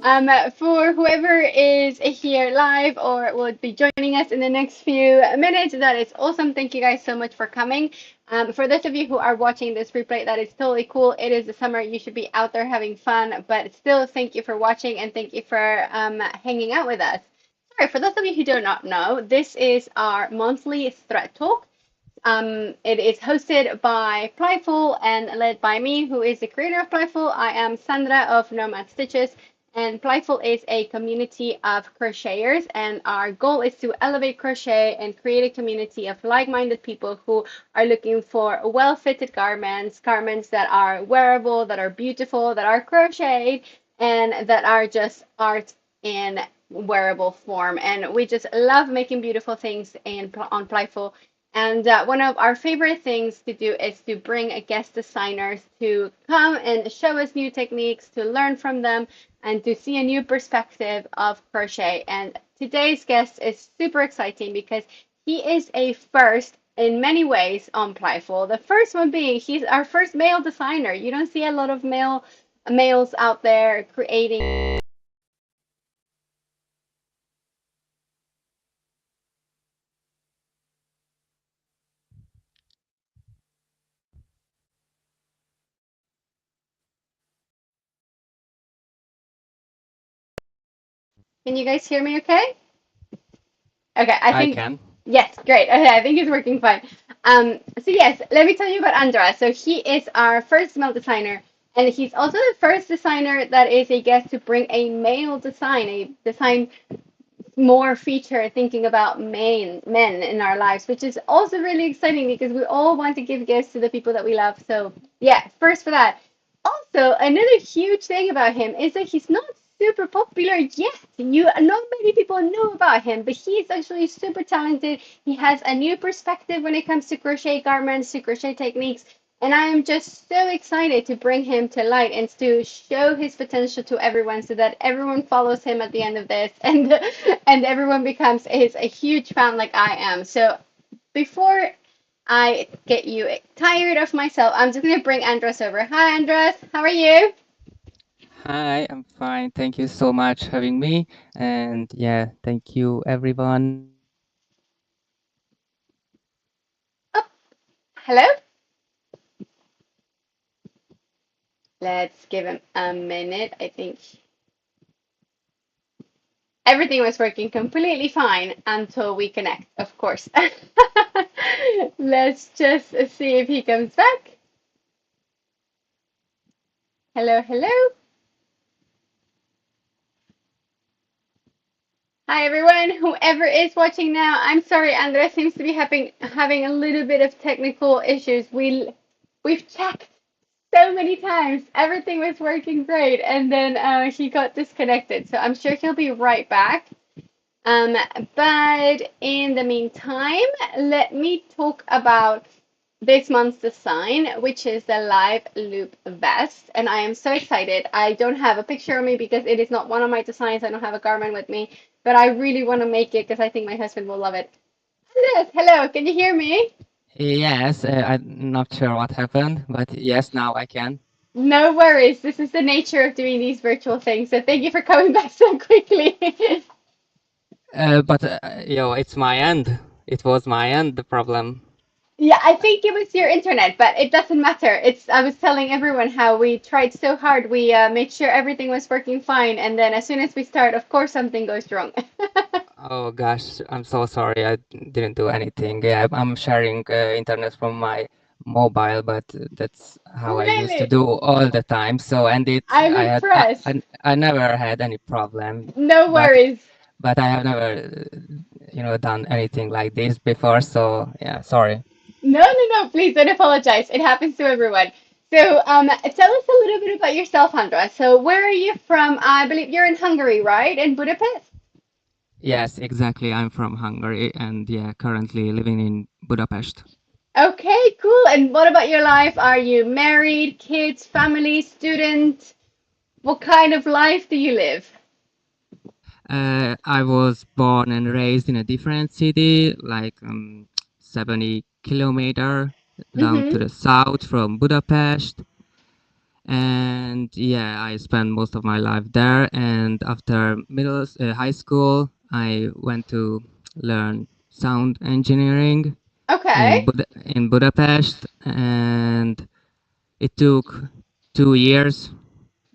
For whoever is here live or will be joining us in the next few minutes, that is awesome. Thank you guys so much for coming. For those of you who are watching this replay, that is totally cool. It is the summer. You should be out there having fun, but still, thank you for watching and thank you for hanging out with us. Sorry, for those of you who do not know, this is our monthly thread talk. It is hosted by Plyful and led by me, who is the creator of Plyful. I am Sandra of Nomad Stitches, and Plyful is a community of crocheters, and our goal is to elevate crochet and create a community of like-minded people who are looking for well-fitted garments, garments that are wearable, that are beautiful, that are crocheted, and that are just art in wearable form. And we just love making beautiful things on Plyful. And one of our favorite things to do is to bring guest designers to come and show us new techniques, to learn from them, and to see a new perspective of crochet. And today's guest is super exciting because he is a first in many ways on Plyful. The first one being he's our first male designer. You don't see a lot of males out there creating. Can you guys hear me okay? Okay, I I think can. yes, great. Okay, I think it's working fine. So yes, let me tell you about Andras. So he is our first male designer, and he's also the first designer that is a guest to bring a design more feature thinking about men in our lives, which is also really exciting because we all want to give gifts to the people that we love. So yeah, first for that. Also, another huge thing about him is that he's not super popular yet. Not many people know about him, but he's actually super talented. He has a new perspective when it comes to crochet garments, to crochet techniques, and I am just so excited to bring him to light and to show his potential to everyone so that everyone follows him at the end of this and everyone becomes a huge fan like I am. So before I get you tired of myself, I'm just gonna bring Andras over. Hi Andras, how are you? Hi, I'm fine. Thank you so much having me. And yeah, thank you everyone. Oh, hello? Let's give him a minute. I think everything was working completely fine until we connect, of course. Let's just see if he comes back. Hello, hello. Hi everyone, whoever is watching now. I'm sorry, Andres seems to be having a little bit of technical issues. We've checked so many times. Everything was working great, and then he got disconnected. So I'm sure he'll be right back. Um, but in the meantime, let me talk about this month's design, which is the live loop vest. And I am so excited. I don't have a picture of me because it is not one of my designs. I don't have a garment with me, but I really want to make it because I think my husband will love it. Yes, hello, can you hear me? Yes, I'm not sure what happened, but yes, now I can. No worries. This is the nature of doing these virtual things. So thank you for coming back so quickly. But it's my end. It was my end, the problem. Yeah, I think it was your internet, but it doesn't matter. I was telling everyone how we tried so hard. We made sure everything was working fine, and then as soon as we start, of course, something goes wrong. Oh gosh, I'm so sorry. I didn't do anything. Yeah, I'm sharing internet from my mobile, but that's how I used to Really? do all the time. So, and I'm I had, I, impressed. I, I never had any problem, No but worries. I have never, done anything like this before. So yeah, sorry. No, no, no, please don't apologize. It happens to everyone. So, tell us a little bit about yourself, Andra. So, where are you from? I believe you're in Hungary, right? In Budapest? Yes, exactly. I'm from Hungary and yeah, currently living in Budapest. Okay, cool. And what about your life? Are you married, kids, family, student? What kind of life do you live? I was born and raised in a different city, like 70 kilometer down to Mm-hmm. the south from Budapest. And yeah, I spent most of my life there. And after high school, I went to learn sound engineering Okay. in Budapest, and it took 2 years.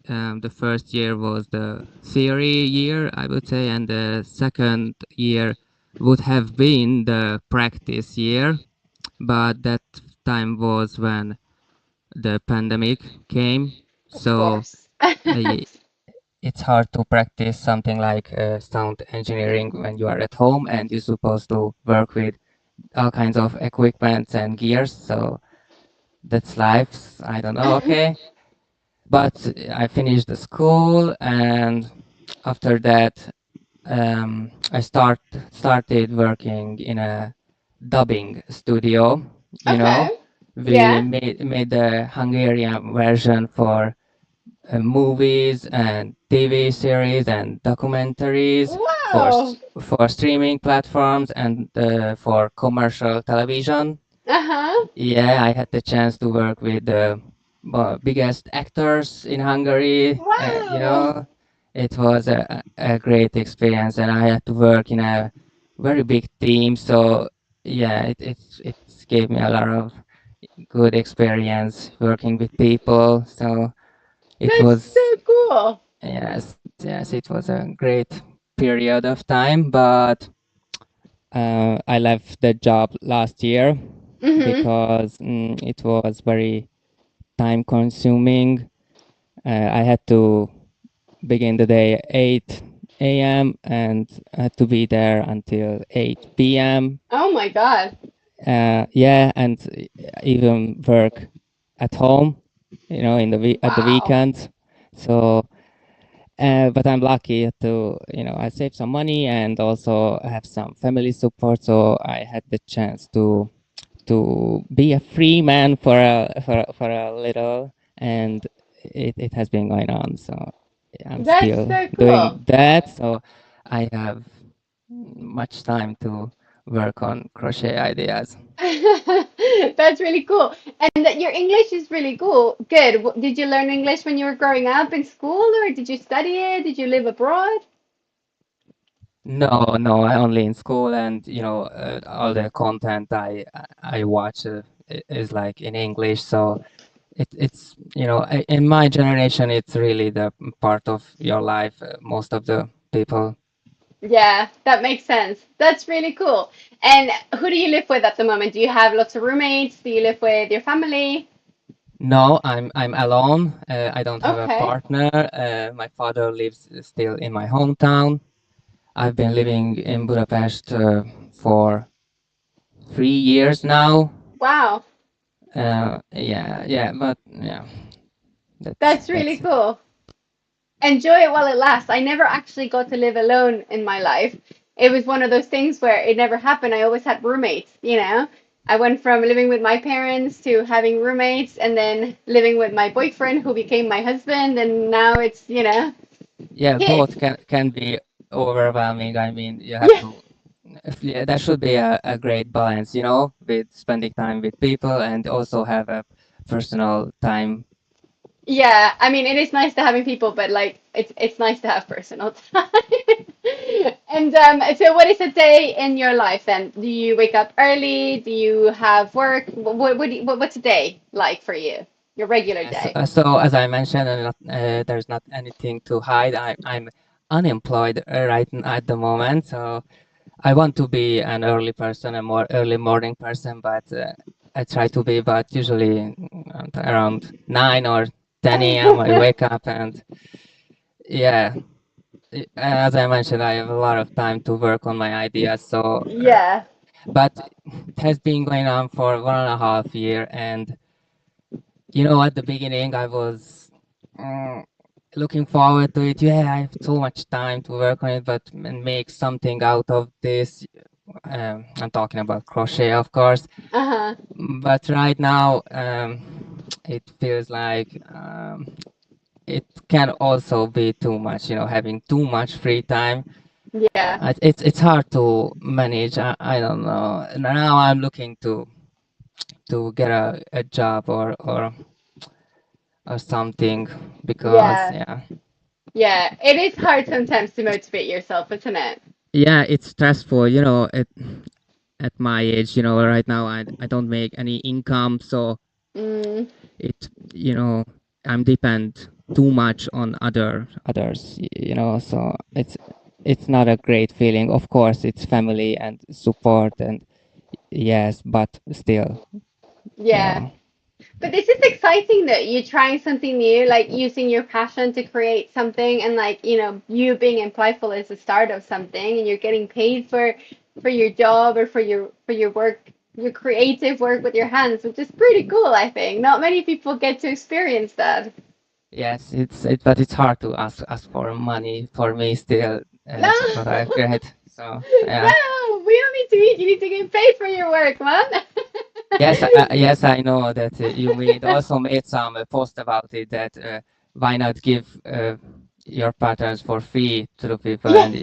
The first year was the theory year, I would say, and the second year would have been the practice year. But that time was when the pandemic came, Of so course. uh, it's hard to practice something like sound engineering when you are at home and you're supposed to work with all kinds of equipment and gears. So that's life. I don't know. Okay. But I finished the school, and after that, I started working in a dubbing studio. You know, Okay. we Yeah. made the Hungarian version for movies and TV series and documentaries Wow. for streaming platforms and for commercial television. Uh-huh. Yeah, I had the chance to work with the biggest actors in Hungary. Wow. It was a great experience, and I had to work in a very big team. So yeah, it gave me a lot of good experience working with people. So it That's was so cool. yes, it was a great period of time. But I left the job last year Mm-hmm. because it was very time consuming. I had to begin the day at 8 a.m. and had to be there until 8 p.m. Oh my God. Yeah, and even work at home, at the Wow. weekends. So, but I'm lucky to, I save some money and also have some family support. So I had the chance to be a free man for a little, and it has been going on. So I'm That's still so cool. doing that. So I have much time to work on crochet ideas. That's really cool. And that your English is really cool. Good. Did you learn English when you were growing up in school, or did you study it? Did you live abroad? No, no, I only in school, and all the content I watch is like in English. So it's in my generation, it's really the part of your life. Most of the people. Yeah, that makes sense. That's really cool. And who do you live with at the moment? Do you have lots of roommates? Do you live with your family? No, I'm alone. I don't have a Okay. partner. My father lives still in my hometown. I've been living in Budapest for 3 years now. Wow. Yeah, but yeah, That's really that's it. cool. Enjoy it while it lasts. I never actually got to live alone in my life. It was one of those things where it never happened. I always had roommates, you know? I went from living with my parents to having roommates and then living with my boyfriend who became my husband and now it's, Yeah, kids. both can be overwhelming. I mean, you have Yeah. to. Yeah, that should be a great balance, with spending time with people and also have a personal time. Yeah, I mean it is nice to having people, but like it's nice to have personal time. And so what is a day in your life then? Do you wake up early? Do you have work? What's a day like for you? Your regular Yes. day? So as I mentioned, there's not anything to hide. I'm unemployed at the moment, so I want to be an early person, a more early morning person, but I try to be. But usually around 9 or 10 a.m. I wake up, and yeah, as I mentioned, I have a lot of time to work on my ideas. So, Yeah. but it has been going on for 1.5 year, and at the beginning, I was mm, looking forward to it. Yeah, I have so much time to work on it, but and make something out of this. I'm talking about crochet, of course. Uh-huh. But right now, it feels like it can also be too much. Having too much free time. Yeah. It's hard to manage. I don't know. Now I'm looking to get a job or or something, because Yeah. yeah. Yeah. It is hard sometimes to motivate yourself, isn't it? Yeah, it's stressful, at my age, right now I don't make any income, so Mm, it I'm depend too much on others, so it's not a great feeling. Of course, it's family and support, and yes, but still, yeah. yeah. But this is exciting that you're trying something new, like using your passion to create something, and like you being in Plyful is the start of something, and you're getting paid for your job or for your work, your creative work with your hands, which is pretty cool. I think not many people get to experience that. Yes, but it's hard to ask for money for me still. No, It's what I've read. So yeah. no, we don't need to eat. You need to get paid for your work, man. Yes, I know that you also made some post about it, that why not give your patterns for free to the people, Yes. and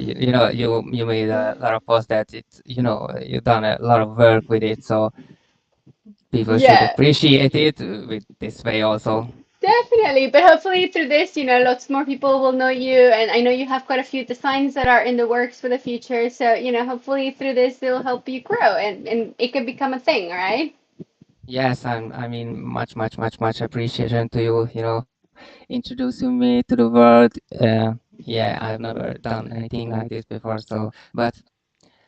you made a lot of posts that you've done a lot of work with it, so people should Yeah. appreciate it with this way also. Definitely, but hopefully through this, lots more people will know you, and I know you have quite a few designs that are in the works for the future. So, hopefully through this, it'll help you grow, and it could become a thing, right? Yes, I mean, much appreciation to you, introducing me to the world. Yeah, I've never done anything like this before, so but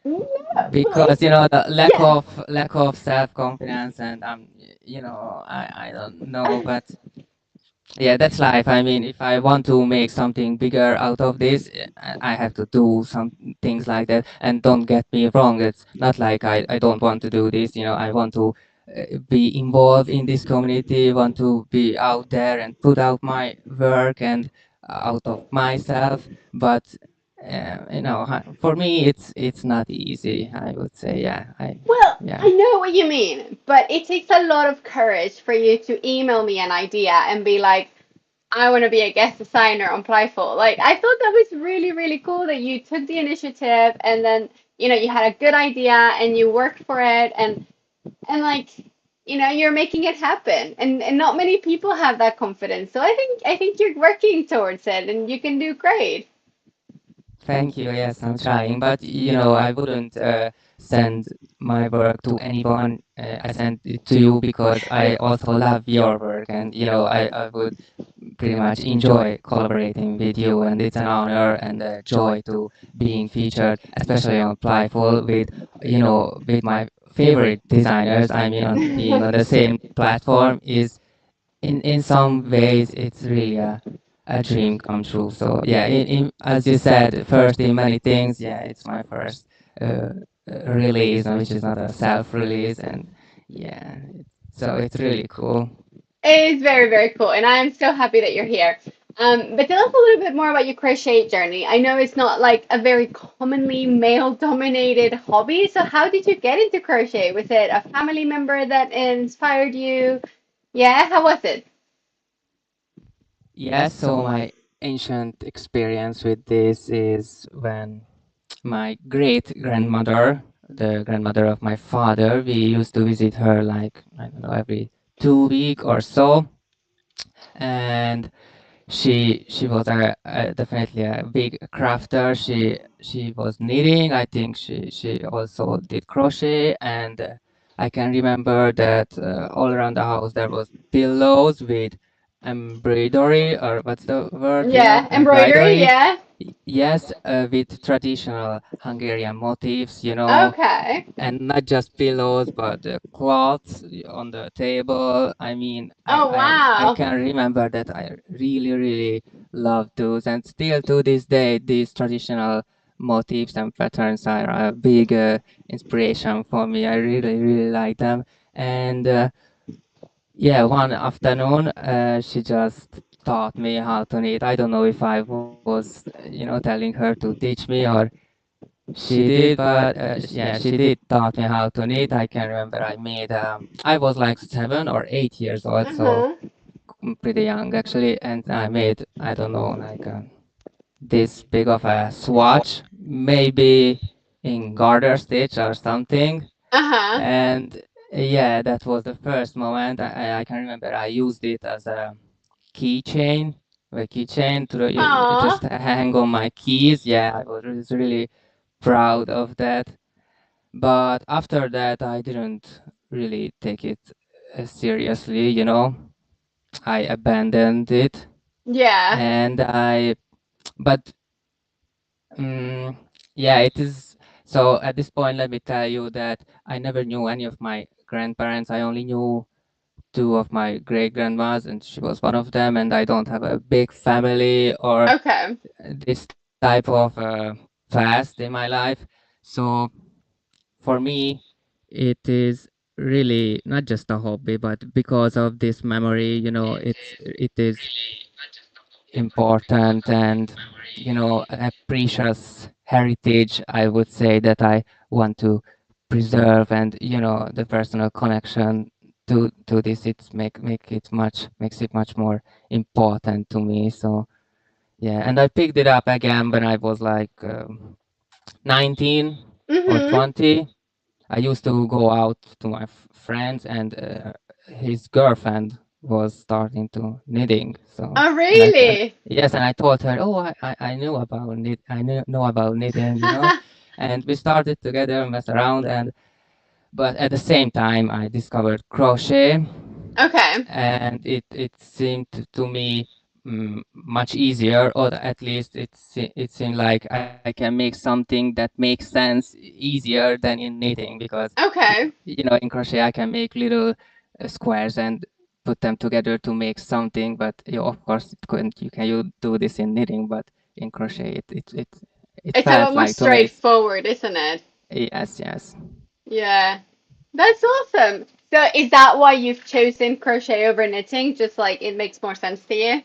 No, well, because the lack yeah. of lack of self-confidence, and I don't know, but yeah, that's life. I mean, if I want to make something bigger out of this, I have to do some things like that. And don't get me wrong, it's not like I don't want to do this. I want to be involved in this community, want to be out there and put out my work and out of myself. But for me, it's not easy, I would say. Yeah, Well, yeah. I know what you mean, but it takes a lot of courage for you to email me an idea and be like, I want to be a guest designer on Plyful. Like, I thought that was really, really cool that you took the initiative and then, you had a good idea and you worked for it, and like, you're making it happen. And not many people have that confidence. So I think you're working towards it and you can do great. Thank you. Yes, I'm trying, but I wouldn't send my work to anyone. I send it to you because I also love your work, and I would pretty much enjoy collaborating with you, and it's an honor and a joy to being featured, especially on Plyful with my favorite designers. I mean, on being on the same platform is in some ways it's really a dream come true. So yeah, as you said, first in many things, yeah, it's my first release, which is not a self release, and yeah, so it's really cool. It is very, very cool, and I am so happy that you're here. But tell us a little bit more about your crochet journey. I know it's not like a very commonly male-dominated hobby, so how did you get into crochet? Was it a family member that inspired you? Yeah, how was it? Yes, so my ancient experience with this is when my great grandmother, the grandmother of my father, we used to visit her like, I don't know, every 2 week or so. And she was definitely a big crafter. She was knitting. I think she also did crochet, and I can remember that all around the house there was pillows with embroidery, or what's the word? Yeah, embroidery, Embroidery. yeah. Yes, with traditional Hungarian motifs, Okay. and not just pillows, but the cloths on the table. I mean, Oh, I wow. can remember that I really love those, and still to this day, these traditional motifs and patterns are a big inspiration for me. I really like them, and yeah, one afternoon, she just taught me how to knit. I don't know if I was, telling her to teach me, or she did, but yeah, she did taught me how to knit. I can remember I was like 7 or 8 years old, so Uh-huh. pretty young actually, and I made, I don't know, like this big of a swatch, maybe in garter stitch or something. Uh-huh. And yeah, that was the first moment. I can remember I used it as a keychain, a keychain to Aw. just hang on my keys. Yeah, I was really proud of that. But after that, I didn't really take it seriously, you know. I abandoned it, Yeah. and but um, yeah, it is. So at this point, let me tell you that I never knew any of my grandparents. I only knew two of my great grandmas, and she was one of them. And I don't have a big family or Okay. this type of past in my life. So for me, it is really not just a hobby, but because of this memory, you know, it is important and a precious heritage, I would say, that I want to preserve. And the personal connection to this, makes it much more important to me. So yeah, and I picked it up again when I was like 19 or Mm-hmm. 20. I used to go out to my friends, and his girlfriend was starting to knitting. So, Oh, and really? yes, and I told her, oh, I knew about know about knitting, and we started together and mess around. But at the same time, I discovered crochet, Okay. and it seemed to me much easier, or at least it seemed like I can make something that makes sense easier than in knitting, because Okay. in crochet I can make little squares and put them together to make something. But of course you do this in knitting, but in crochet it It's a lot felt more like to make. straightforward, isn't it? Yes, yes. Yeah. That's awesome. So is that why you've chosen crochet over knitting? Just like it makes more sense to you?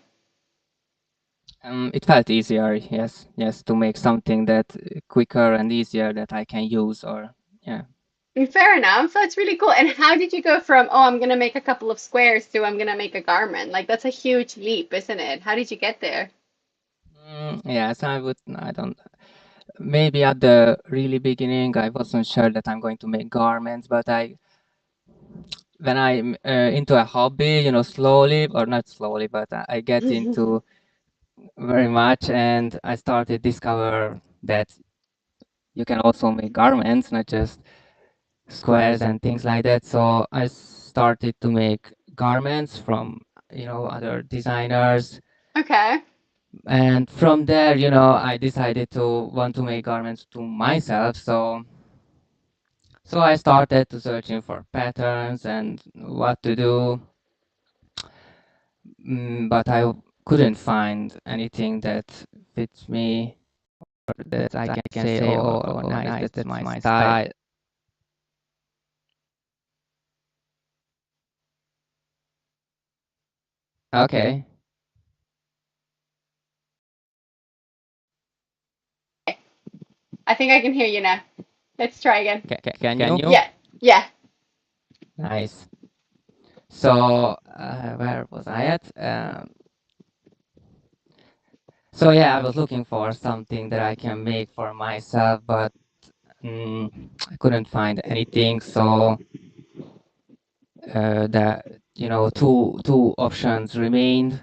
It felt easier, yes, yes, to make something that quicker and easier that I can use, or yeah. Fair enough. That's really cool. And how did you go from, oh, I'm gonna make a couple of squares to I'm gonna make a garment? Like that's a huge leap, isn't it? How did you get there? Yes, I don't, maybe at the really beginning I wasn't sure that I'm going to make garments, but when I'm into a hobby, slowly, or not slowly, but I get into very much, and I started discover that you can also make garments, not just squares and things like that. So I started to make garments from other designers, Okay. and from there, I decided to want to make garments to myself. So I started to searching for patterns and what to do. But I couldn't find anything that fits me, that I can say, oh, nice, that's my style. Okay. I think I can hear you now. Let's try again. Can you? Yeah. Yeah. Nice. So where was I at? So yeah, I was looking for something that I can make for myself, but I couldn't find anything. So the two options remained.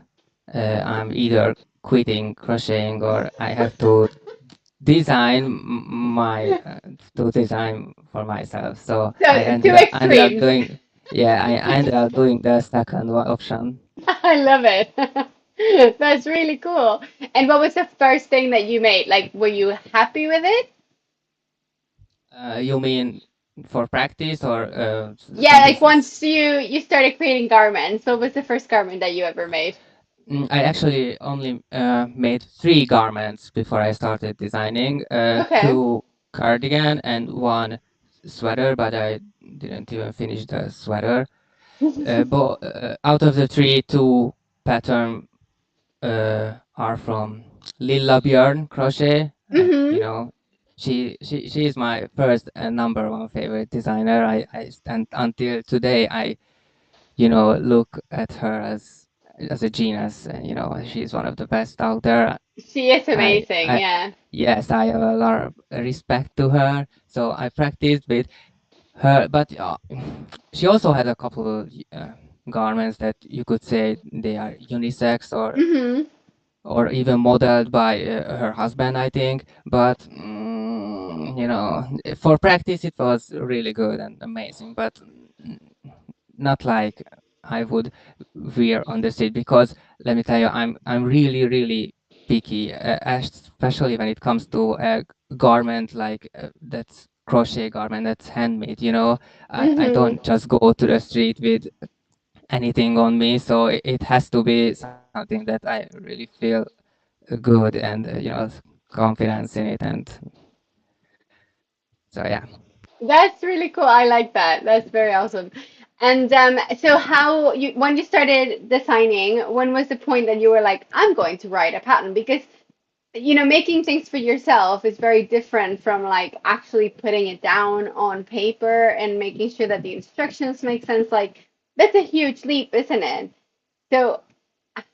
I'm either quitting crocheting, or I have to design for myself. So I So two ended up extremes. doing, yeah, I ended up doing the second option. I love it. That's really cool. And what was the first thing that you made? Like, were you happy with it? You mean for practice, or Yeah, something? like once you started creating garments, what was the first garment that you ever made? I actually only made three garments before I started designing. Okay. Two cardigan and one sweater, but I didn't even finish the sweater. But out of the three, two pattern are from Lilla Björn Crochet. Hmm. She is my first and number one favorite designer. And until today, I look at her as a genius. She's one of the best out there. She is I, amazing, I, yeah. yes, I have a lot of respect to her. So I practiced with her, but she also had a couple. garments that you could say they are unisex Mhm. or even modeled by her husband, I think. But for practice, it was really good and amazing. But not like I would wear on the street because let me tell you, I'm really really picky, especially when it comes to a garment like that's crochet garment that's handmade. I Mhm. don't just go to the street with anything on me, so it has to be something that I really feel good and confidence in it, and so yeah. That's really cool. I like that. That's very awesome. And so how you when you started designing, when was the point that you were like, I'm going to write a pattern? Because making things for yourself is very different from like actually putting it down on paper and making sure that the instructions make sense. Like that's a huge leap, isn't it? So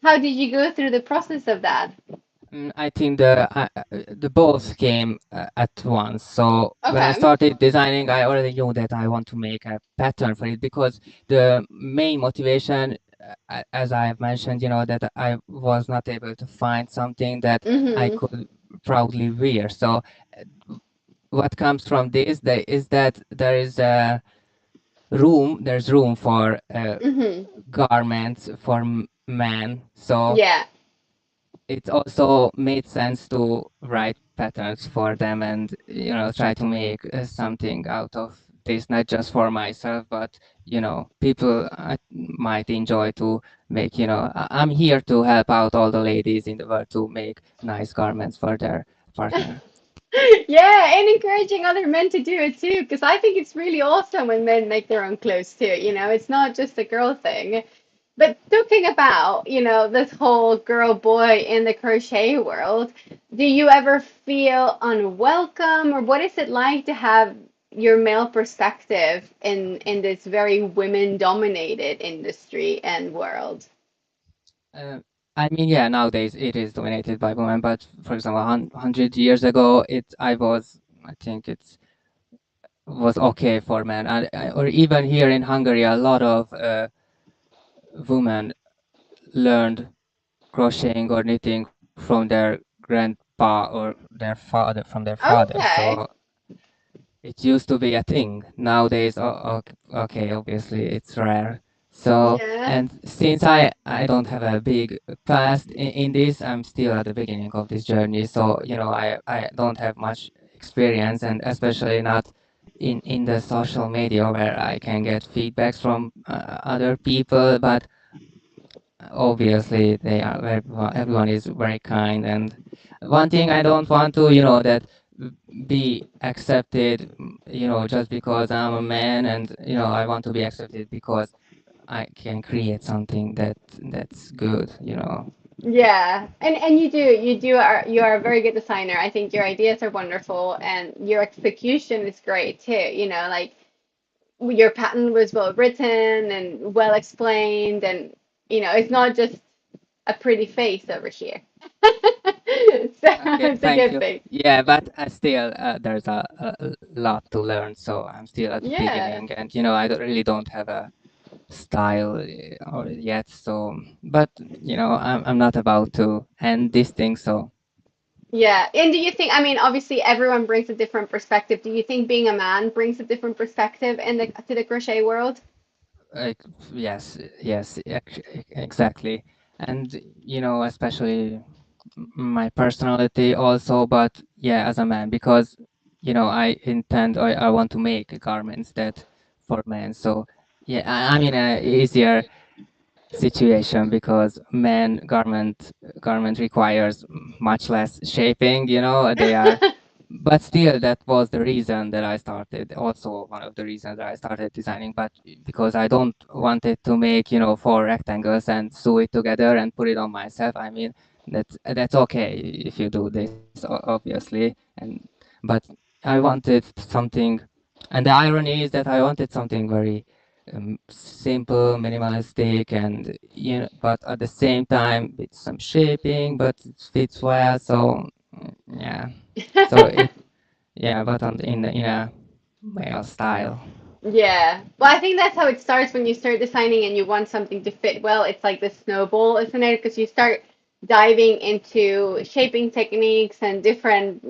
how did you go through the process of that? I think the both came at once. So when I Okay. started designing, I already knew that I want to make a pattern for it because the main motivation, as I have mentioned, that I was not able to find something that I Mm-hmm. could proudly wear. So what comes from this is that there's room for Mm-hmm. garments for men. So Yeah. it also made sense to write patterns for them and try to make something out of this, not just for myself, but people might enjoy to make. I'm here to help out all the ladies in the world to make nice garments for their partner. Yeah, and encouraging other men to do it too, because I think it's really awesome when men make their own clothes too. It's not just a girl thing. But talking about, this whole girl boy in the crochet world, do you ever feel unwelcome, or what is it like to have your male perspective in this very women dominated industry and world? uh, I mean, yeah, nowadays it is dominated by women, but for example, 100 years ago, I think it was okay for men, or even here in Hungary, a lot of women learned crocheting or knitting from their grandpa or from their father. So Okay. it used to be a thing. Nowadays, okay, obviously it's rare. So, Yeah. and since I don't have a big past in this, I'm still at the beginning of this journey. So, I don't have much experience, and especially not in the social media where I can get feedbacks from other people. But obviously, everyone is very kind. And one thing I don't want to, that be accepted, just because I'm a man, and I want to be accepted because I can create something that's good. Yeah, and you are a very good designer. I think your ideas are wonderful and your execution is great too. Like your pattern was well written and well explained, and it's not just a pretty face over here. So Okay, it's a thank good you. thing. Yeah, but still, there's a lot to learn, so I'm still at the Yeah. beginning, and I really don't have a style or yet. So, but I'm not about to end this thing, so. Yeah. And do you think, I mean, obviously everyone brings a different perspective. Do you think being a man brings a different perspective to the crochet world? Like, yes, yes, exactly. And, especially my personality also, but yeah, as a man, because, I want to make garments that for men. So, yeah, I'm in a easier situation because men garment requires much less shaping. They are, but still that was the reason that I started, also one of the reasons that I started designing. But because I don't wanted to make, four rectangles and sew it together and put it on myself. I mean, that's okay if you do this, obviously. And but I wanted something, and the irony is that I wanted something very simple, minimalistic, and but at the same time with some shaping, but it fits well. So yeah, so it yeah, but in a male style. Yeah. Well, I think that's how it starts when you start designing and you want something to fit well. It's like the snowball, isn't it? Because you start diving into shaping techniques and different,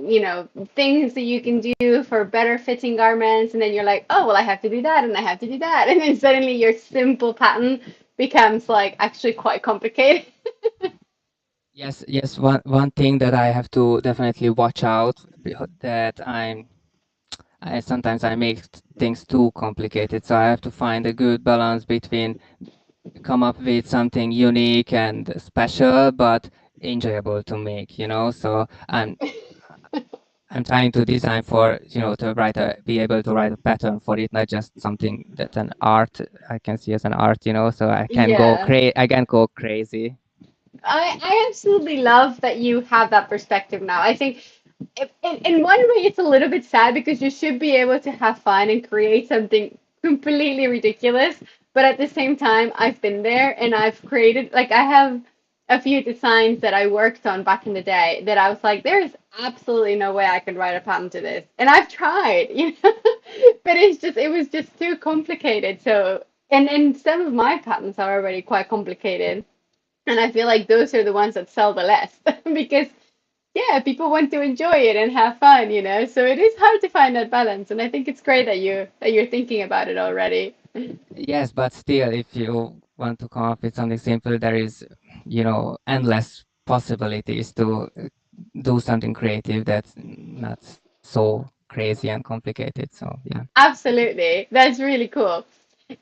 things that you can do for better fitting garments. And then you're like, oh, well, I have to do that and I have to do that. And then suddenly your simple pattern becomes like actually quite complicated. Yes, yes. One thing that I have to definitely watch out that I sometimes I make things too complicated, so I have to find a good balance between come up with something unique and special, but enjoyable to make, So I'm trying to design for, to be able to write a pattern for it, not just something that an art I can see as an art, so Yeah. I can go crazy. I absolutely love that you have that perspective now. I think in one way it's a little bit sad because you should be able to have fun and create something completely ridiculous, but at the same time I've been there and I've created like I have a few designs that I worked on back in the day that I was like there's absolutely no way I could write a pattern to this. And I've tried, but it was just too complicated. So and some of my patterns are already quite complicated. And I feel like those are the ones that sell the less because, yeah, people want to enjoy it and have fun. So it is hard to find that balance. And I think it's great that you're thinking about it already. Yes, but still, if you want to come up with something simple, there is, endless possibilities to do something creative that's not so crazy and complicated. So yeah. Absolutely. That's really cool.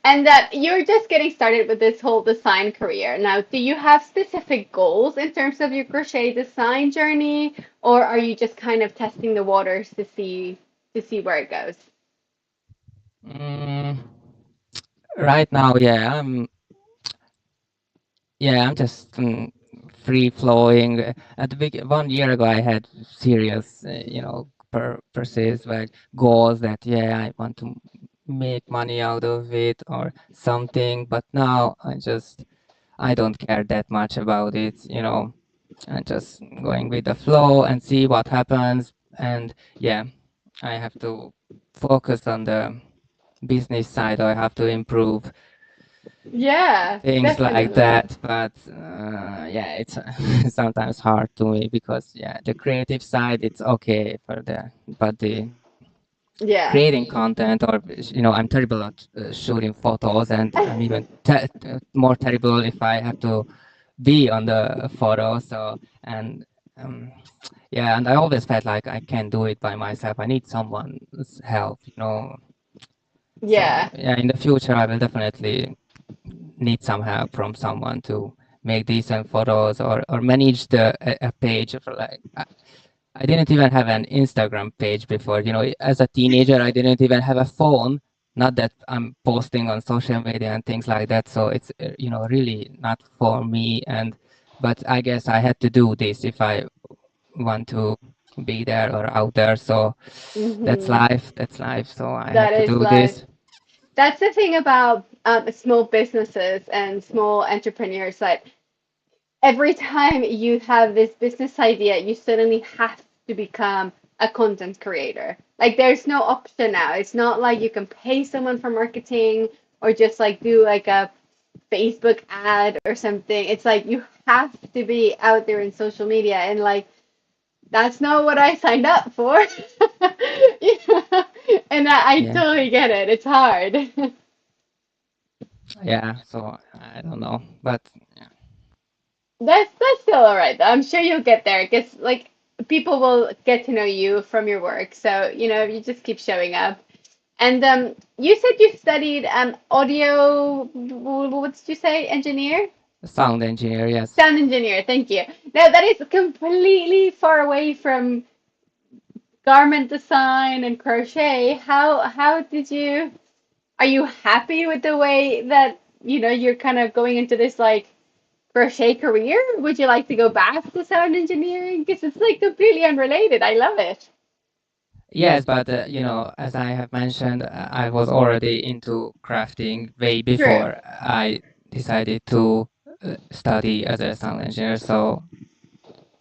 And that you're just getting started with this whole design career. Now, do you have specific goals in terms of your crochet design journey, or are you just kind of testing the waters to see where it goes? Mm, right now, I'm just free flowing. At the big 1 year ago, I had serious, purposes like goals that I want to make money out of it or something. But now I don't care that much about it. I'm just going with the flow and see what happens. And yeah, I have to focus on the business side. I have to improve Yeah, things like definitely. that. But it's sometimes hard to me because the creative side it's okay for but the Yeah. creating content or I'm terrible at shooting photos, and I'm even more terrible if I have to be on the photo. So and um, and I always felt like I can't do it by myself. I need someone's help. So Yeah. in the future I will definitely need some help from someone to make decent photos or manage a page for like I didn't even have an Instagram page before. As a teenager, I didn't even have a phone. Not that I'm posting on social media and things like that. So it's really not for me. But I guess I had to do this if I want to be there or out there. So that's Hmm. life. That's life. So I That had to is do life. this. That's the thing about small businesses and small entrepreneurs that every time you have this business idea, you suddenly have to become a content creator. Like there's no option now. It's not like you can pay someone for marketing or just like do like a Facebook ad or something. It's like you have to be out there in social media and like that's not what I signed up for. Yeah. And I Yeah. totally get it. It's hard. Yeah. So I don't know. But That's still all right though. I'm sure you'll get there because like people will get to know you from your work. So, you just keep showing up. And you said you studied audio, what did you say, engineer? sound engineer, yes. Sound engineer, thank you. Now that is completely far away from garment design and crochet. How did you are you happy with the way that you're kind of going into this like crochet career? Would you like to go back to sound engineering? Because it's like completely unrelated. I love it. Yes, but as I have mentioned, I was already into crafting way True. before I decided to study as a sound engineer. So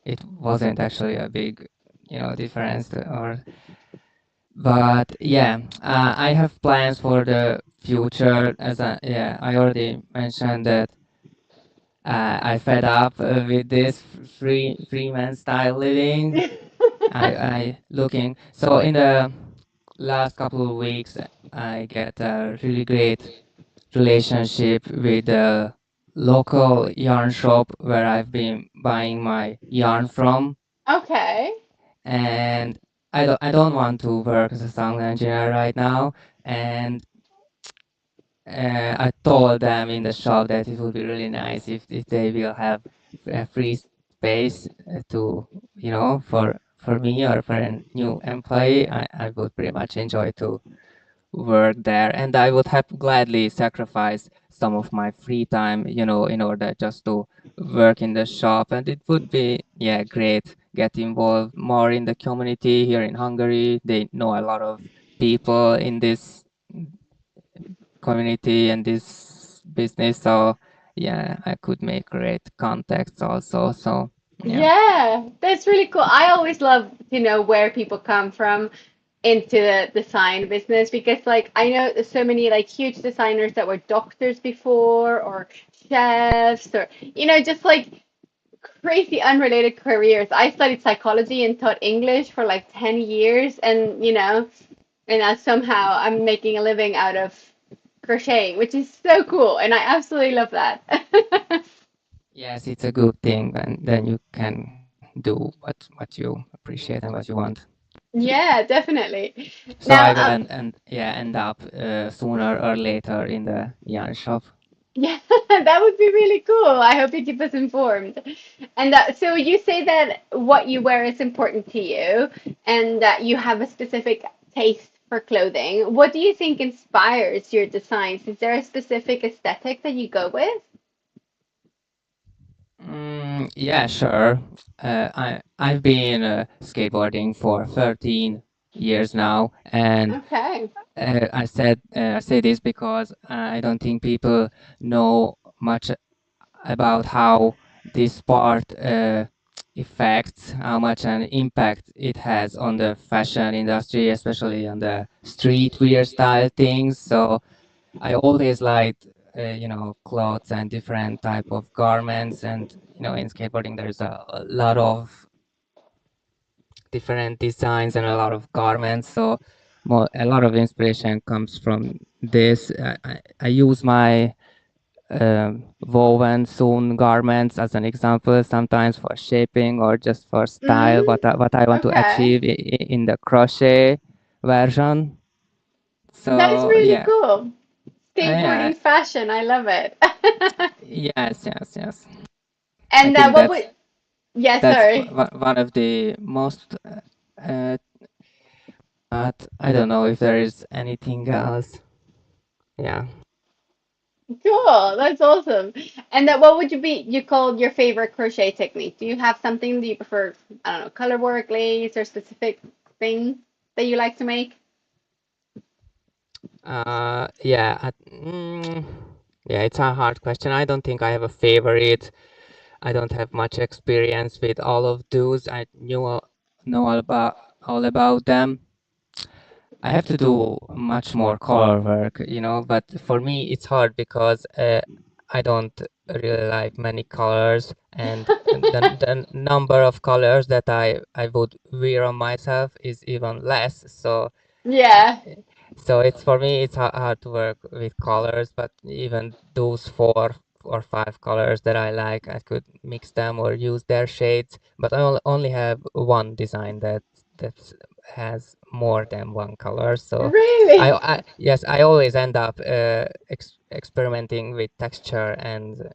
it wasn't actually a big, difference. But yeah, I have plans for the future. As I already mentioned that I fed up with this freeman style living. I looking so in the last couple of weeks I get a really great relationship with the local yarn shop where I've been buying my yarn from, Okay. and I don't want to work as a sound engineer right now, and I told them in the shop that it would be really nice if they will have a free space for me or for a new employee. I would pretty much enjoy to work there, and I would have gladly sacrificed some of my free time, in order just to work in the shop. And it would be, yeah, great, get involved more in the community here in Hungary. They know a lot of people in this community and this business, so yeah, I could make great contacts also. So yeah. Yeah, that's really cool. I always love to know where people come from into the design business because like I know there's so many like huge designers that were doctors before or chefs or just like crazy unrelated careers. I studied psychology and taught English for like 10 years and somehow I'm making a living out of crocheting, which is so cool and I absolutely love that. Yes, it's a good thing, and then you can do what you appreciate and what you want. Yeah, definitely. So I Now, will end up sooner or later in the yarn shop. yeah, that would be really cool. I hope you keep us informed. And so you say that what you wear is important to you and that you have a specific taste for clothing. What do you think inspires your designs? Is there a specific aesthetic that you go with? Yeah, sure. I've been skateboarding for 13 years now, and Okay. I say this because I don't think people know much about how this sport affects, how much an impact it has on the fashion industry, especially on the streetwear style things. So I always liked, clothes and different type of garments. And, in skateboarding, there's a lot of different designs and a lot of garments. So a lot of inspiration comes from this. I use my woven sewn garments as an example, sometimes for shaping or just for style, Mm, what I want to okay. achieve in the crochet version. That is So really yeah, cool. yeah, Skateboarding fashion. I love it. yes, yes, yes. I And think what would, yeah, that's sorry. one of the most. But I don't know if there is anything else. Yeah. Cool, that's awesome. And that what would you call your favorite crochet technique? Do you have something that you prefer, I don't know, color work, lace, or specific thing that you like to make? Yeah. Yeah, it's a hard question. I don't think I have a favorite. I don't have much experience with all of those. I know all about them. I have to do much more color work, but for me it's hard because I don't really like many colors, and the number of colors that I would wear on myself is even less. So Yeah. it's for me, it's hard to work with colors, but even those 4 or 5 colors that I like, I could mix them or use their shades. But I only have one design that has more than one color. So Really? yes, I always end up experimenting with texture and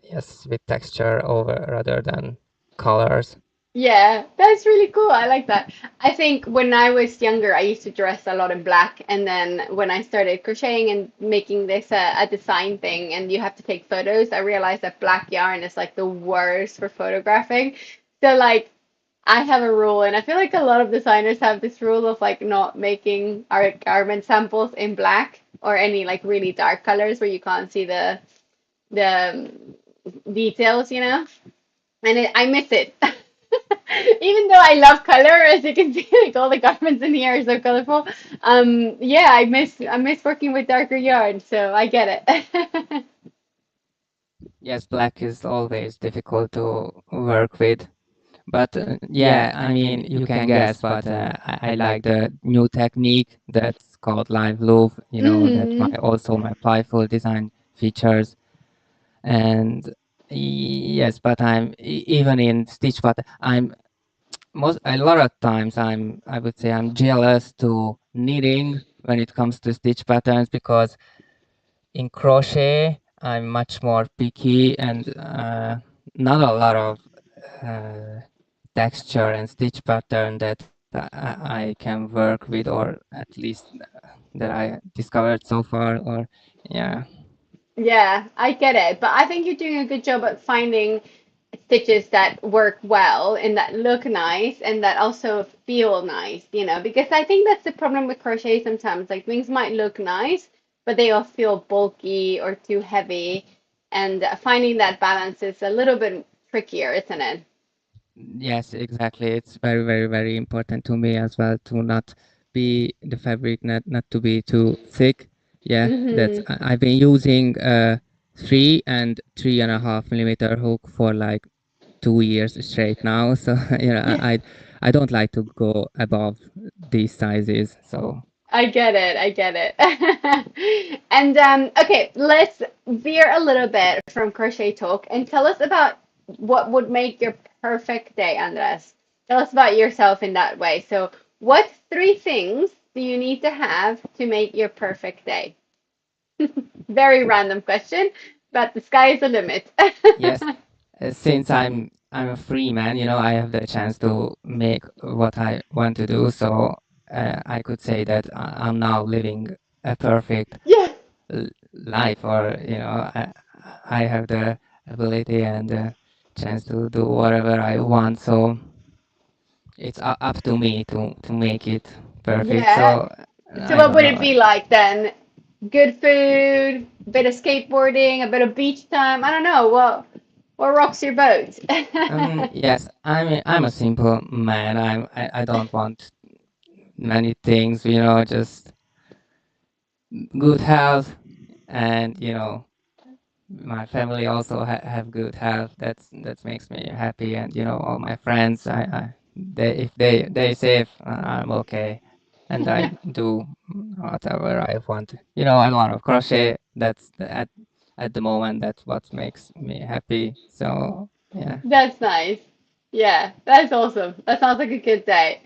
yes, with texture over rather than colors. Yeah, that's really cool. I like that. I think when I was younger, I used to dress a lot in black, and then when I started crocheting and making this a design thing, and you have to take photos, I realized that black yarn is like the worst for photographing. So like I have a rule, and I feel like a lot of designers have this rule of like not making our garment samples in black or any like really dark colors where you can't see the details, and I miss it. Even though I love color, as you can see, like all the garments in here are so colorful. Yeah, I miss working with darker yarn, so I get it. Yes, black is always difficult to work with. But yeah, I mean, you can guess, but I like the new technique that's called live loop, that my Hmm. also my Plyful design features. And yes, but even in stitch, but I'm most a lot of times I would say I'm jealous to knitting when it comes to stitch patterns because in crochet I'm much more picky and not a lot of uh, texture and stitch pattern that I can work with, or at least that I discovered so far. Or yeah, Yeah, I get it, but I think you're doing a good job at finding stitches that work well and that look nice and that also feel nice, because I think that's the problem with crochet sometimes. Like things might look nice, but they all feel bulky or too heavy, and finding that balance is a little bit trickier, isn't it? yes, exactly. It's very, very, very important to me as well to not be the fabric, not to be too thick. Yeah, that's Hmm. I've been using 3 and 3.5 millimeter hook for like 2 years straight now. So I don't like to go above these sizes. So I get it. I get it. And okay, let's veer a little bit from crochet talk and tell us about what would make your perfect day, Andres. Tell us about yourself in that way. So, what three things do you need to have to make your perfect day? Very random question, but the sky is the limit. yes, since I'm a free man, I have the chance to make what I want to do. So I could say that I'm now living a perfect Yeah, life, or I have the ability and the chance to do whatever I want. So it's up to me to make it perfect. yeah. So So, I what don't would it know. be like then? Good food, a bit of skateboarding, a bit of beach time. I don't know. What rocks your boat? Yes, I'm a simple man. I don't want many things. Just good health, and my family also have good health. That makes me happy, and all my friends, they if they safe, I'm okay, and I do whatever I want. A lot of crochet. At the moment that's what makes me happy. So yeah. That's nice. Yeah, that's awesome. That sounds like a good day.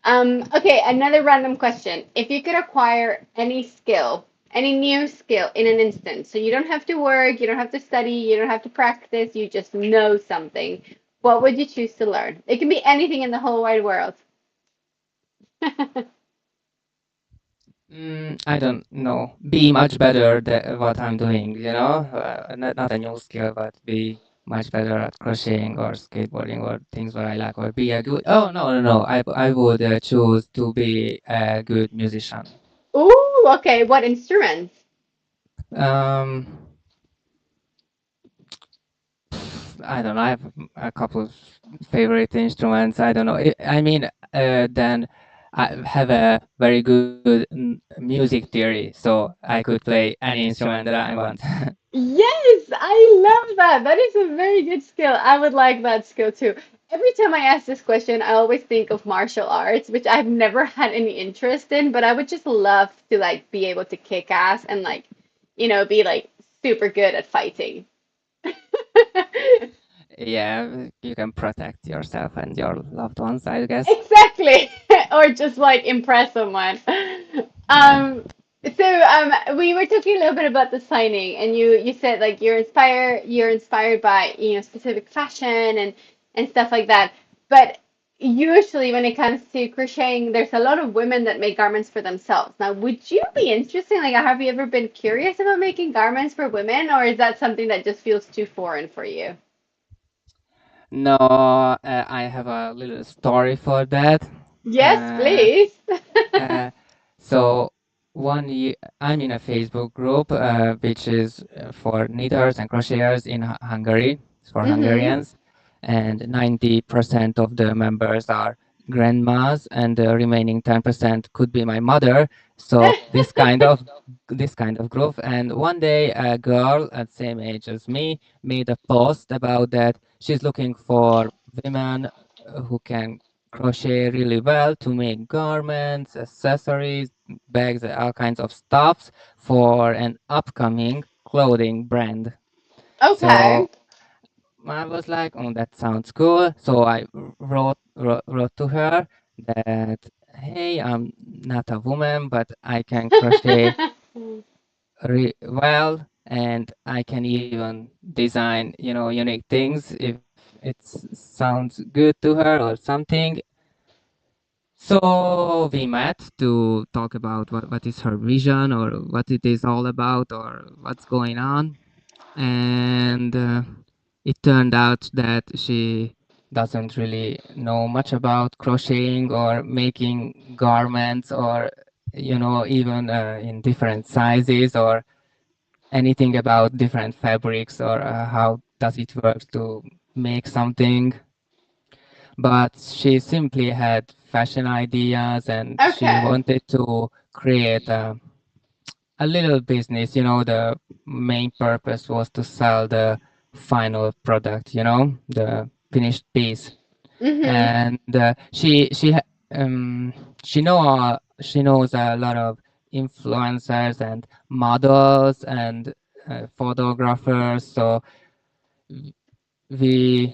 Okay, another random question. If you could acquire any skill, any new skill in an instant, so you don't have to work, you don't have to study, you don't have to practice, you just know something, what would you choose to learn? It can be anything in the whole wide world. I don't know. Be much better at what I'm doing, not a new skill, but be much better at crocheting or skateboarding or things what I like, or be a good. Oh, no, no, no. I would choose to be a good musician. Ooh, okay. What instruments? Um, I don't know. I have a couple of favorite instruments. I don't know. I mean, then I have a very good music theory, so I could play any instrument that I want. Yes, I love that. That is a very good skill. I would like that skill too. Every time I ask this question, I always think of martial arts, which I've never had any interest in, but I would just love to like be able to kick ass and like, be like super good at fighting. Yeah, you can protect yourself and your loved ones, I guess. Exactly. Or just like impress someone. Yeah. Um, we were talking a little bit about the signing, and you said like you're inspired by, specific fashion and stuff like that. But usually when it comes to crocheting, there's a lot of women that make garments for themselves. Now, would you be interested? Like, have you ever been curious about making garments for women, or is that something that just feels too foreign for you? No, I have a little story for that. Yes, Uh, please. uh, so one year, I'm in a Facebook group, which is for knitters and crocheters in Hungary. It's for Mm-hmm. Hungarians. and 90% of the members are grandmas, and the remaining 10% could be my mother. So this kind of group. And one day, a girl at same age as me made a post about that she's looking for women who can crochet really well to make garments, accessories, bags, all kinds of stuffs for an upcoming clothing brand. Okay. So I was like, oh, that sounds cool. So I wrote to her that, hey, I'm not a woman, but I can crochet well, and I can even design, unique things if it sounds good to her or something. So we met to talk about what is her vision or what it is all about or what's going on. And it turned out that she doesn't really know much about crocheting or making garments or, even in different sizes or anything about different fabrics or how does it work to make something. But she simply had fashion ideas and she Okay. wanted to create a little business. The main purpose was to sell the final product, the finished piece. Mhm. And she knows a lot of influencers and models and photographers. So we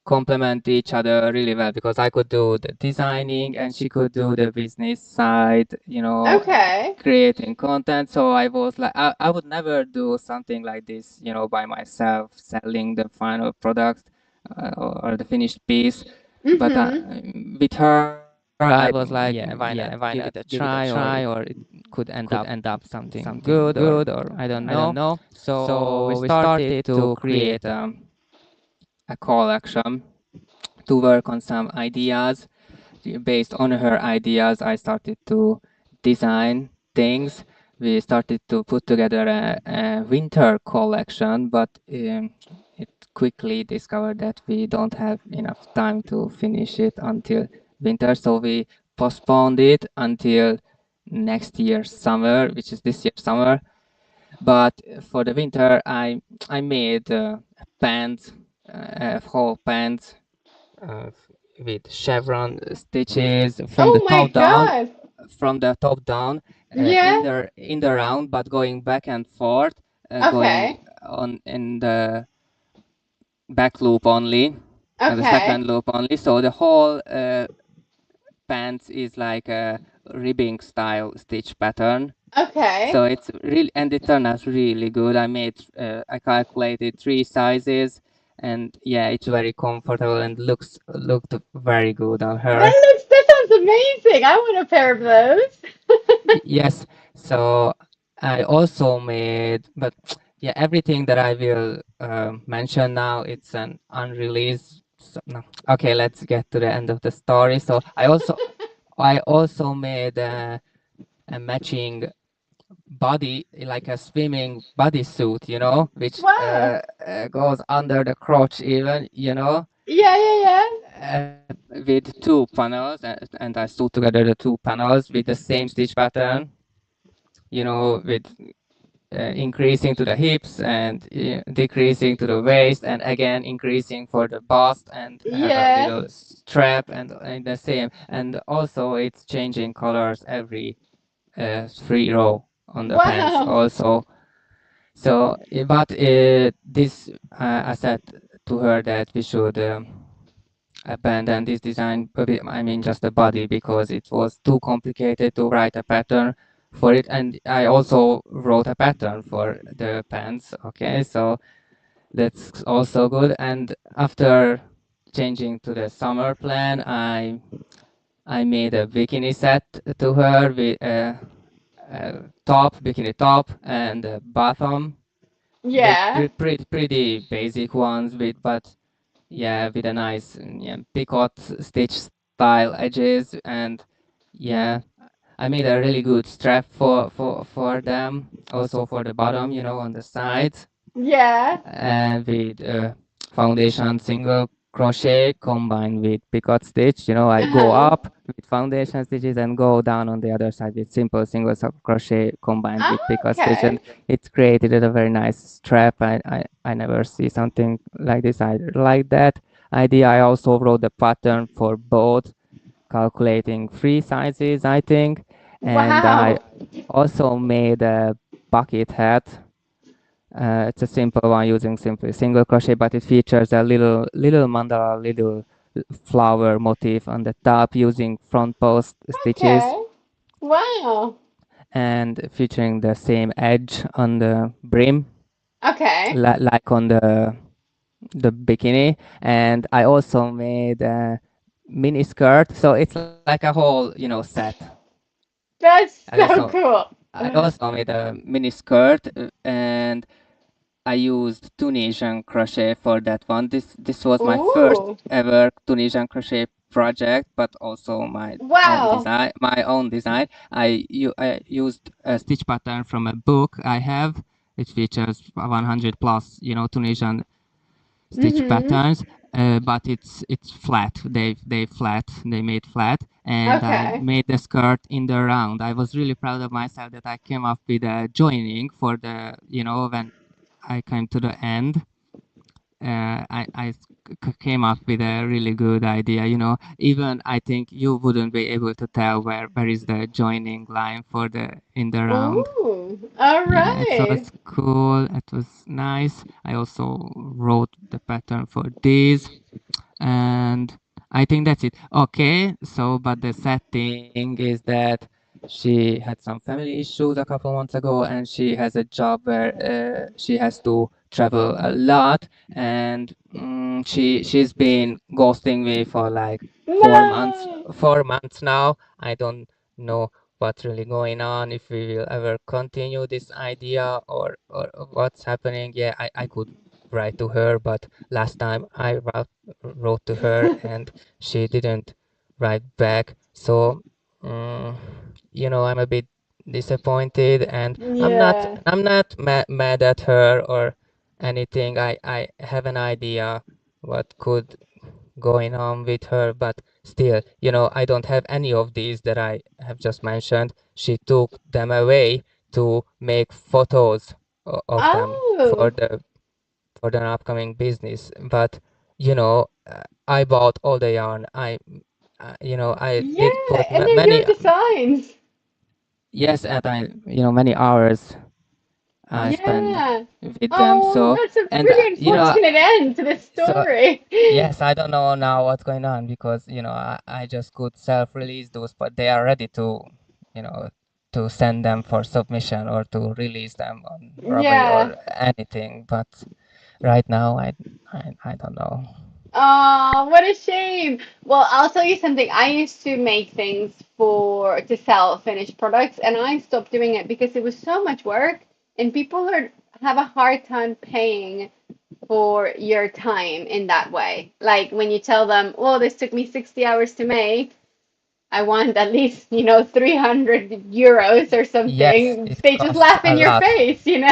complement each other really well because I could do the designing and she could do the business side, Okay. creating content. So I was like, I would never do something like this, by myself, selling the final product or the finished piece. But Mhm. with her, I was like, yeah, why not give it a try, or it could end up something good, or I don't know. So we started to create a collection to work on some ideas. Based on her ideas, I started to design things. We started to put together a winter collection, but it quickly discovered that we don't have enough time to finish it until winter. So we postponed it until next year's summer, which is this year's summer. But for the winter, I made pants, a whole pants uh, with chevron stitches Oh my god. from the top down Yeah. in the round, but going back and forth, going Okay. on in the back loop only, on the Okay. second loop only. So the whole pants is like a ribbing style stitch pattern. Okay. So it's really, and it turned out really good. I calculated three sizes, and yeah, it's very comfortable and looked very good on her. That sounds amazing. I want a pair of those. Yes. So I also made, but yeah, everything that I will mention now, it's an unreleased. So, no. Okay, let's get to the end of the story. So I also made a matching body, like a swimming bodysuit, which Wow. goes under the crotch even, Yeah, yeah, yeah. with two panels, and I sewed together the two panels with the same stitch pattern, with increasing to the hips and decreasing to the waist, and again increasing for the bust, and have a Yeah. little strap, and the same. And also it's changing colors every 3 row on the pants Wow. also. So, but this, I said to her that we should abandon this design, I mean just the body, because it was too complicated to write a pattern for it. And I also wrote a pattern for the pants. Okay, so that's also good. And after changing to the summer plan, I made a bikini set to her with bikini top, and bottom, Yeah. pretty basic ones, but yeah, with a nice yeah, picot stitch style edges. And yeah, I made a really good strap for them, also for the bottom, on the sides, Yeah. and with foundation single crochet combined with picot stitch. I go Uh-huh. up with foundation stitches and go down on the other side with simple single crochet combined with picot stitch, and Okay. it created a very nice strap. I never see something like this. I like that idea. I also wrote the pattern for both, calculating three sizes, I think, and I Wow. also made a bucket hat. It's a simple one using simply single crochet, but it features a little mandala, little flower motif on the top using front post stitches Okay. Wow. and featuring the same edge on the brim, Okay. like on the bikini. And I also made a mini skirt, so it's like a whole set. That's I so also cool. I also made a mini skirt, and I used Tunisian crochet for that one. This was my first Ooh. ever Tunisian crochet project, but also my own Wow. design. My own design. I used a stitch pattern from a book I have. It features 100 plus, Tunisian stitch Mm-hmm. patterns, but it's flat. They made flat, and I Okay. made the skirt in the round. I was really proud of myself that I came up with a joining for the, when I came to the end. I came up with a really good idea. Even I think you wouldn't be able to tell where is the joining line for the in the round. Ooh. All Yeah, it right. was cool. It was nice. I also wrote the pattern for this, and I think that's it. Okay, so but the sad thing is that she had some family issues a couple months ago, and she has a job where she has to travel a lot, and she's been ghosting me for like four months No. 4 months now. I don't know what's really going on, if we will ever continue this idea, or what's happening. Yeah, I could write to her, but last time I wrote to her and she didn't write back. So, mm, I'm a bit disappointed, and Yeah. I'm not mad at her or anything. I have an idea what could going on with her, but still, I don't have any of these that I have just mentioned. She took them away to make photos of them Oh. for the upcoming business. But I bought all the yarn. I did Yeah. put And they're your many, designs. yes, and many hours I spent Yeah. with them. Oh, So, that's a and really unfortunate end to the so story. yes, I don't know now what's going on, because I just could self-release those, but they are ready you know to send them for submission or to release them on Ravelry Yeah. or anything. But right now, I don't know. Oh, what a shame. Well, I'll tell you something. I used to make things to sell finished products, and I stopped doing it because it was so much work, and people have a hard time paying for your time in that way. Like when you tell them, "Well, this took me 60 hours to make. I want at least, 300 euros or Yes, something." it They just costs laugh a in your lot. face, and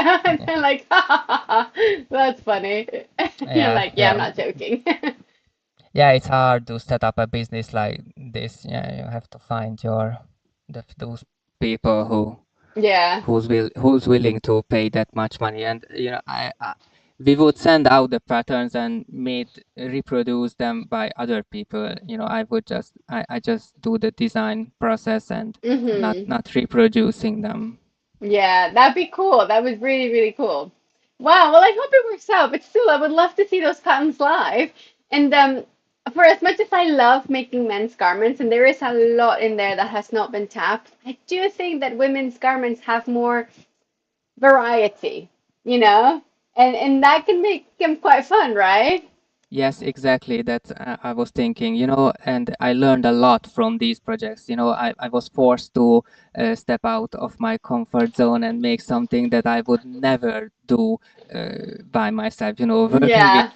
they're like, "Ha ha ha, ha. That's funny." You're Yeah, like, "Yeah, I'm yeah. not joking." Yeah, it's hard to set up a business like this. Yeah, you have to find those people Yeah. who's willing to pay that much money. And we would send out the patterns and made reproduce them by other people. I just do the design process and not Hmm. not reproducing them. Yeah, that'd be cool. That was really, really cool. Wow. Well, I hope it works out, but still, I would love to see those patterns live. And for as much as I love making men's garments, and there is a lot in there that has not been tapped, I do think that women's garments have more variety, you know? And that can make them quite fun, right? Yes, exactly. That I was thinking, and I learned a lot from these projects. I was forced to step out of my comfort zone and make something that I would never do by myself. Working with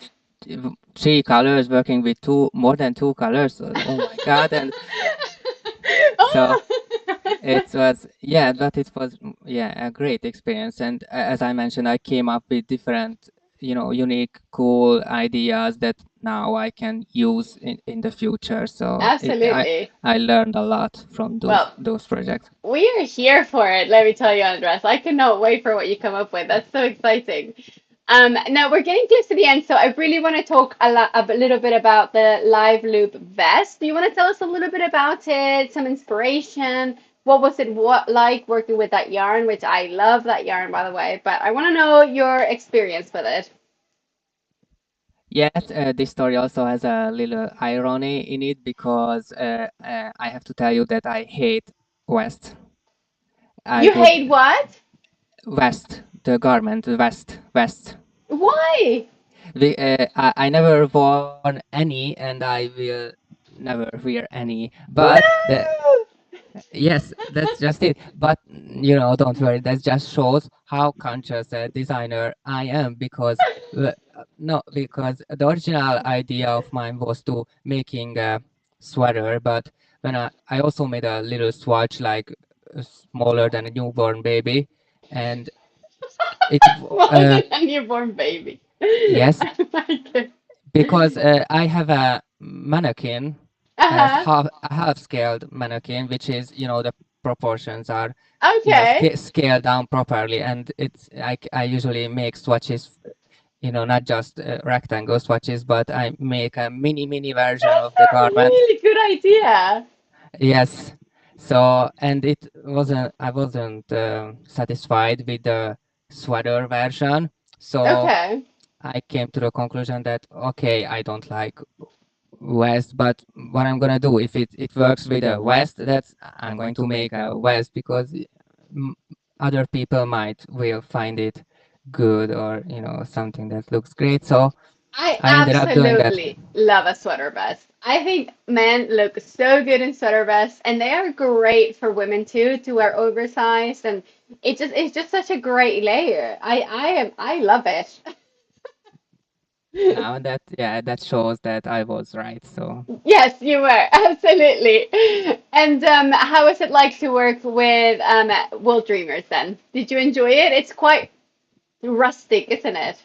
Yeah. three colors, working with more than two colors. Oh my God. And so Oh. it was, yeah, but it was, yeah, a great experience. And as I mentioned, I came up with different, unique, cool ideas that now I can use in the future. So Absolutely. I learned a lot from Well, those projects. we are here for it, let me tell you, Andras. I cannot wait for what you come up with. That's so exciting. Now we're getting close to the end, so I really want to talk a little bit about the live loop vest. Do you want to tell us a little bit about it? Some inspiration. What was it what like working with that yarn, which I love that yarn, by the way, but I want to know your experience with it. Yes, this story also has a little irony in it because I have to tell you that I hate West. I You would hate what? West, the garment, West. Why? I never worn any, and I will never wear any. But No! yes, that's just it. But don't worry. That just shows how conscious a designer I am because no, because the original idea of mine was to making a sweater, but when I also made a little swatch like smaller than a newborn baby, and More than a newborn baby. yes, I like it. because I have a mannequin, Uh-huh. a half scaled mannequin, which is the proportions are Okay. scaled down properly, and I usually make swatches, not just rectangle swatches, but I make a mini version of the That's a garment. really good idea. Yes. So, and I wasn't satisfied with the sweater version. So Okay. I came to the conclusion that, okay, I don't like West, but what I'm gonna do if it works with a West, that's I'm going to make a West because mm, other people might will find it good or something that looks great. So I I ended up doing that. absolutely love a sweater vest. I think men look so good in sweater vests, and they are great for women too to wear oversized, and it's just such a great layer. I love it. Now that yeah, that shows that I was right. So Yes, you were absolutely. And how was it like to work with Wool Dreamers then? Did you enjoy it? It's quite rustic, isn't it?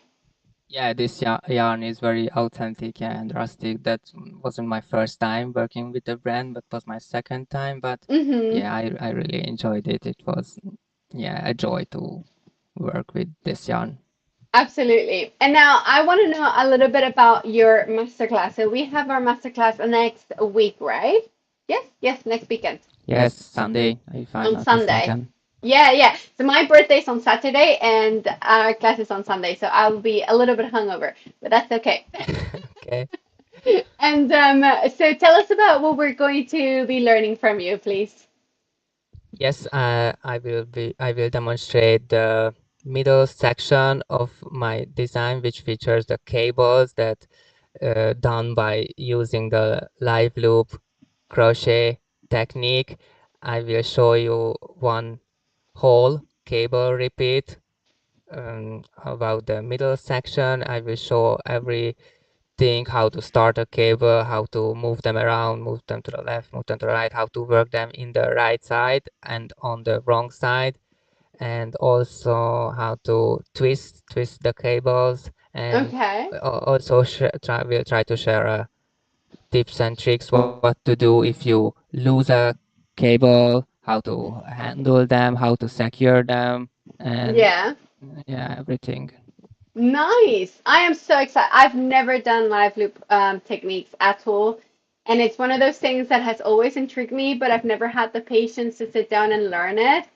yeah, this yarn is very authentic and rustic. That wasn't my first time working with the brand, but was my second time. But Mm-hmm. yeah, I really enjoyed it. It was yeah a joy to work with this yarn. Absolutely. And now I want to know a little bit about your masterclass. So we have our masterclass next week, right? Yes, yes, next weekend Yes, Sunday, if I'm on not Sunday. mistaken. Yeah, yeah. So my birthday's on Saturday and our class is on Sunday, so I'll be a little bit hungover, but that's okay. Okay. And so tell us about what we're going to be learning from you, please. Yes, I will demonstrate the middle section of my design, which features the cables that done by using the live loop crochet technique. I will show you one whole cable repeat about the middle section. I will show everything, how to start a cable, how to move them around, move them to the left, move them to the right, how to work them in the right side and on the wrong side, and also how to twist the cables, and Okay. also we'll try to share tips and tricks what to do if you lose a cable, how to handle them, how to secure them, and Yeah. yeah, everything. Nice. I am so excited. I've never done live loop techniques at all. And it's one of those things that has always intrigued me, but I've never had the patience to sit down and learn it.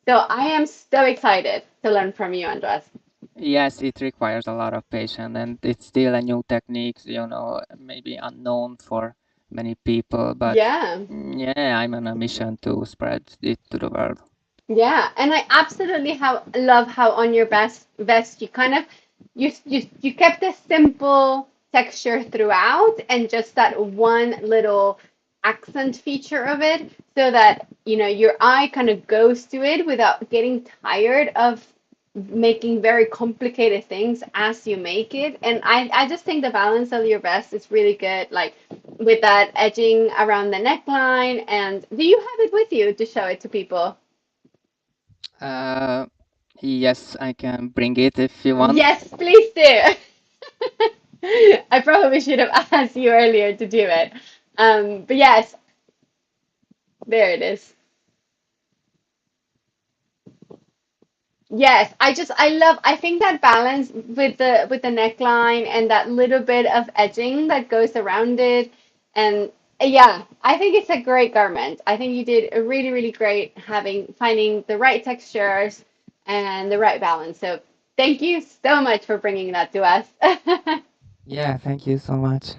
So I am so excited to learn from you, Andres. Yes, it requires a lot of patience, and it's still a new technique, maybe unknown for many people, but Yeah. yeah, I'm on a mission to spread it to the world. Yeah, and I absolutely love how on your best vest you kind of you kept a simple texture throughout and just that one little accent feature of it so that your eye kind of goes to it without getting tired of making very complicated things as you make it. And I just think the balance of your vest is really good, like with that edging around the neckline. And do you have it with you to show it to people? Uh, Yes, I can bring it if you want. Yes, please do. I probably should have asked you earlier to do it. But yes, there it is. Yes, I think that balance with the neckline and that little bit of edging that goes around it. And yeah, I think it's a great garment. I think you did a really, really great finding the right textures and the right balance. So thank you so much for bringing that to us. Yeah, thank you so much.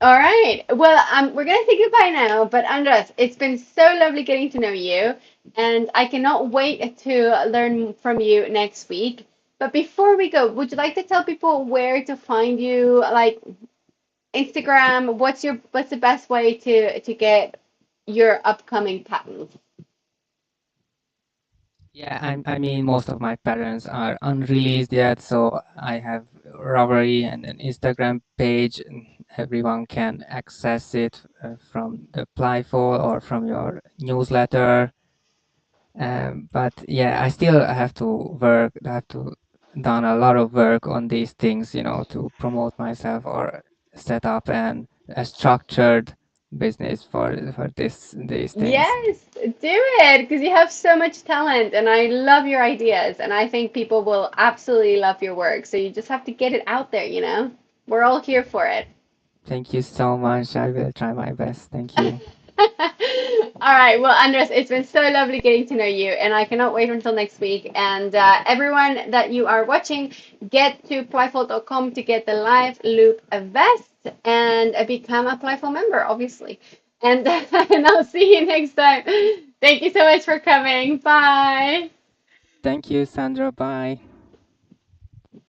All right. Well, we're gonna say goodbye now, but Andras, it's been so lovely getting to know you, and I cannot wait to learn from you next week. But before we go, would you like to tell people where to find you, like Instagram? What's the best way to get your upcoming patents? Yeah, I mean, most of my patterns are unreleased yet, so I have Ravelry and an Instagram page. And everyone can access it from the Plyful or from your newsletter. But yeah, I still have to work, have to done a lot of work on these things, to promote myself or set up a structured business for these things. Yes, do it because you have so much talent, and I love your ideas, and I think people will absolutely love your work. So you just have to get it out there, you know? We're all here for it. Thank you so much. I will try my best. Thank you. All right. Well, Andres, it's been so lovely getting to know you, and I cannot wait until next week. And everyone that you are watching, get to plyful.com to get the live loop vest and become a Plyful member, obviously. And, and I'll see you next time. Thank you so much for coming. Bye. Thank you, Sandra. Bye.